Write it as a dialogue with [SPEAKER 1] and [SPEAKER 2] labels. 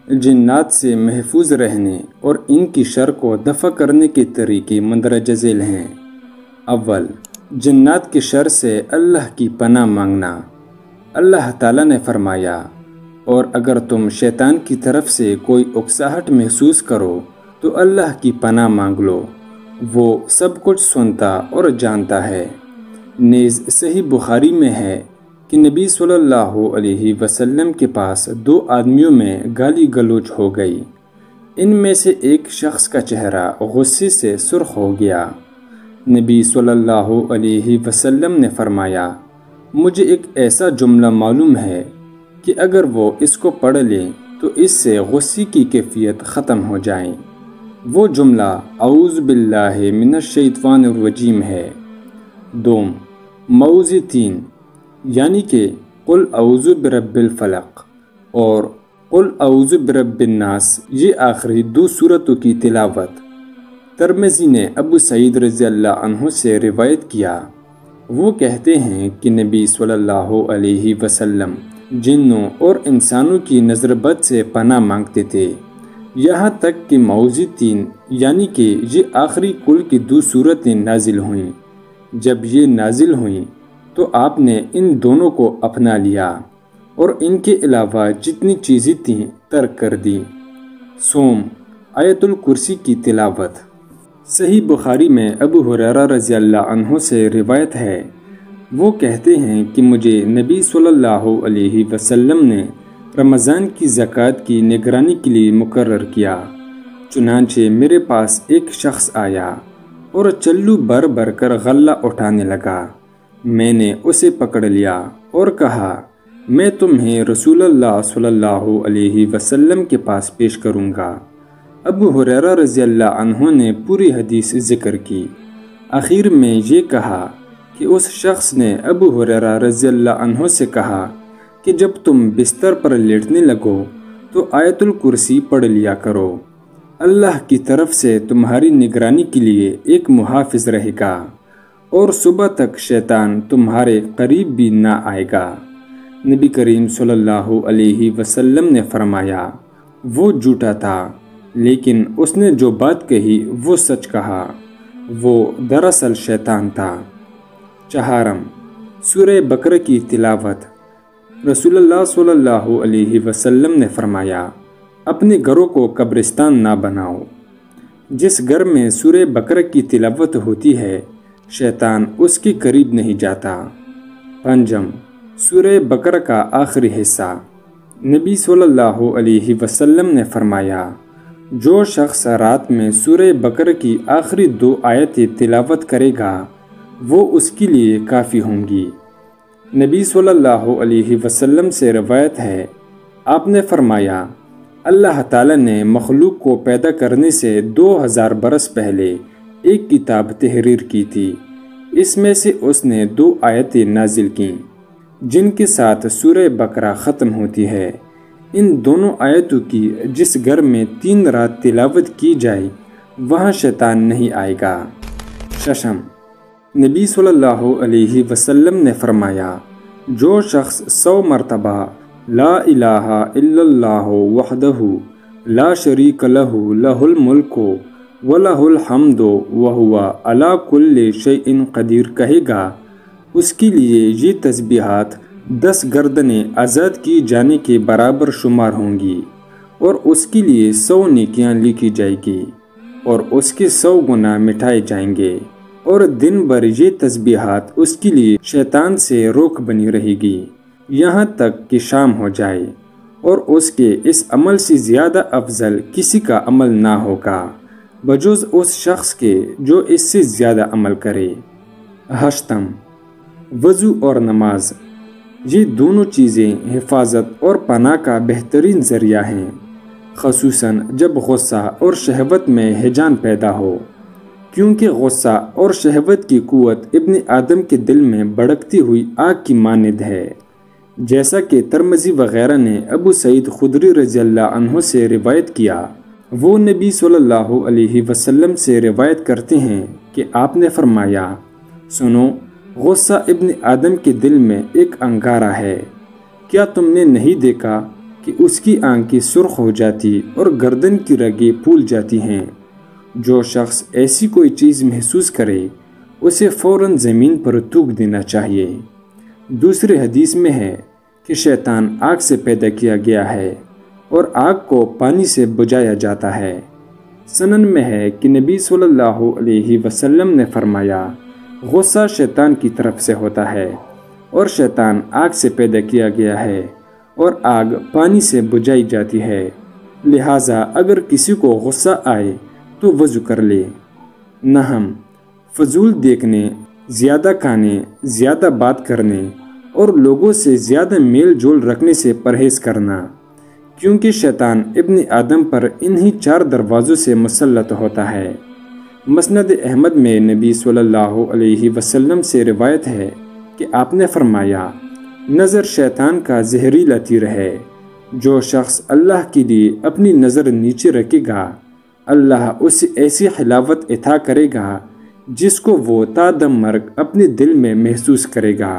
[SPEAKER 1] جنات سے محفوظ رہنے اور ان کی شر کو دفع کرنے کے طریقے مندرجہ ذیل ہیں۔ اول، جنات کی شر سے اللہ کی پناہ مانگنا۔ اللہ تعالیٰ نے فرمایا، اور اگر تم شیطان کی طرف سے کوئی اکساہٹ محسوس کرو تو اللہ کی پناہ مانگ لو، وہ سب کچھ سنتا اور جانتا ہے۔ نیز صحیح بخاری میں ہے کہ نبی صلی اللہ علیہ وسلم کے پاس دو آدمیوں میں گالی گلوچ ہو گئی۔ ان میں سے ایک شخص کا چہرہ غصے سے سرخ ہو گیا۔ نبی صلی اللہ علیہ وسلم نے فرمایا، مجھے ایک ایسا جملہ معلوم ہے کہ اگر وہ اس کو پڑھ لیں تو اس سے غصے کی کیفیت ختم ہو جائیں۔ وہ جملہ اعوذ باللہ من الشیطان الرجیم ہے۔ دوم، معوذتین یعنی کہ قل اعوذ برب الفلق اور قل اعوذ برب الناس، یہ آخری دو سورتوں کی تلاوت۔ ترمذی نے ابو سعید رضی اللہ عنہ سے روایت کیا، وہ کہتے ہیں کہ نبی صلی اللہ علیہ وسلم جنوں اور انسانوں کی نظر بد سے پناہ مانگتے تھے، یہاں تک کہ معوذتین یعنی کہ یہ آخری کل کی دو سورتیں نازل ہوئیں۔ جب یہ نازل ہوئیں تو آپ نے ان دونوں کو اپنا لیا اور ان کے علاوہ جتنی چیزیں تھیں ترک کر دیں۔ سوم، آیت الکرسی کی تلاوت۔ صحیح بخاری میں ابو ہریرہ رضی اللہ عنہ سے روایت ہے، وہ کہتے ہیں کہ مجھے نبی صلی اللہ علیہ وسلم نے رمضان کی زکوٰۃ کی نگرانی کے لیے مقرر کیا۔ چنانچہ میرے پاس ایک شخص آیا اور چلو بھر بھر کر غلہ اٹھانے لگا۔ میں نے اسے پکڑ لیا اور کہا، میں تمہیں رسول اللہ صلی اللہ علیہ وسلم کے پاس پیش کروں گا۔ ابو ہریرہ رضی اللہ عنہ نے پوری حدیث ذکر کی۔ آخر میں یہ کہا کہ اس شخص نے ابو ہریرہ رضی اللہ عنہ سے کہا کہ جب تم بستر پر لیٹنے لگو تو آیت الکرسی پڑھ لیا کرو، اللہ کی طرف سے تمہاری نگرانی کے لیے ایک محافظ رہے گا اور صبح تک شیطان تمہارے قریب بھی نہ آئے گا۔ نبی کریم صلی اللہ علیہ وسلم نے فرمایا، وہ جھوٹا تھا لیکن اس نے جو بات کہی وہ سچ کہا، وہ دراصل شیطان تھا۔ چہارم، سورہ بقرہ کی تلاوت۔ رسول اللہ صلی اللہ علیہ وسلم نے فرمایا، اپنے گھروں کو قبرستان نہ بناؤ۔ جس گھر میں سورہ بقرہ کی تلاوت ہوتی ہے شیطان اس کے قریب نہیں جاتا۔ پنجم، سورہ بقرہ کا آخری حصہ۔ نبی صلی اللہ علیہ وسلم نے فرمایا، جو شخص رات میں سورہ بقرہ کی آخری دو آیتیں تلاوت کرے گا وہ اس کے لیے کافی ہوں گی۔ نبی صلی اللہ علیہ وسلم سے روایت ہے، آپ نے فرمایا، اللہ تعالیٰ نے مخلوق کو پیدا کرنے سے 2000 برس پہلے ایک کتاب تحریر کی تھی، اس میں سے اس نے 2 آیتیں نازل کیں جن کے ساتھ سورہ بقرہ ختم ہوتی ہے۔ ان دونوں آیتوں کی جس گھر میں 3 رات تلاوت کی جائے وہاں شیطان نہیں آئے گا۔ ششم، نبی صلی اللہ علیہ وسلم نے فرمایا، جو شخص 100 مرتبہ لا الہ الا اللہ وحدہ لا شریک لہ لہ الملک وَلَهُ الْحَمْدُ وَهُوَ عَلَى كُلِّ شَيْءٍ قدیر کہے گا، اس کے لیے یہ تسبیحات 10 گردنیں آزاد کی جانے کے برابر شمار ہوں گی اور اس کے لیے 100 نیکیاں لکھی جائے گی اور اس کے 100 گناہ مٹائے جائیں گے، اور دن بھر یہ تسبیحات اس کے لیے شیطان سے روک بنی رہے گی یہاں تک کہ شام ہو جائے، اور اس کے اس عمل سے زیادہ افضل کسی کا عمل نہ ہوگا بجز اس شخص کے جو اس سے زیادہ عمل کرے۔ ہشتم، وضو اور نماز۔ یہ دونوں چیزیں حفاظت اور پناہ کا بہترین ذریعہ ہیں، خصوصاً جب غصہ اور شہوت میں ہیجان پیدا ہو، کیونکہ غصہ اور شہوت کی قوت ابن آدم کے دل میں بھڑکتی ہوئی آگ کی مانند ہے، جیسا کہ ترمذی وغیرہ نے ابو سعید خدری رضی اللہ عنہ سے روایت کیا۔ وہ نبی صلی اللہ علیہ وسلم سے روایت کرتے ہیں کہ آپ نے فرمایا، سنو، غصہ ابن آدم کے دل میں ایک انگارہ ہے کیا تم نے نہیں دیکھا کہ اس کی آنکھیں سرخ ہو جاتی اور گردن کی رگیں پھول جاتی ہیں؟ جو شخص ایسی کوئی چیز محسوس کرے اسے فوراً زمین پر تھوک دینا چاہیے۔ دوسری حدیث میں ہے کہ شیطان آگ سے پیدا کیا گیا ہے اور آگ کو پانی سے بجھایا جاتا ہے۔ سنن میں ہے کہ نبی صلی اللہ علیہ وسلم نے فرمایا، غصہ شیطان کی طرف سے ہوتا ہے اور شیطان آگ سے پیدا کیا گیا ہے اور آگ پانی سے بجھائی جاتی ہے، لہٰذا اگر کسی کو غصہ آئے تو وضو کر لے۔ نہم، فضول دیکھنے، زیادہ کھانے، زیادہ بات کرنے اور لوگوں سے زیادہ میل جول رکھنے سے پرہیز کرنا، کیونکہ شیطان ابن آدم پر انہی 4 دروازوں سے مسلط ہوتا ہے۔ مسند احمد میں نبی صلی اللہ علیہ وسلم سے روایت ہے کہ آپ نے فرمایا، نظر شیطان کا زہریلا تیر ہے۔ جو شخص اللہ کے لیے اپنی نظر نیچے رکھے گا، اللہ اسے ایسی حلاوت عطا کرے گا جس کو وہ تا دم مرگ اپنے دل میں محسوس کرے گا۔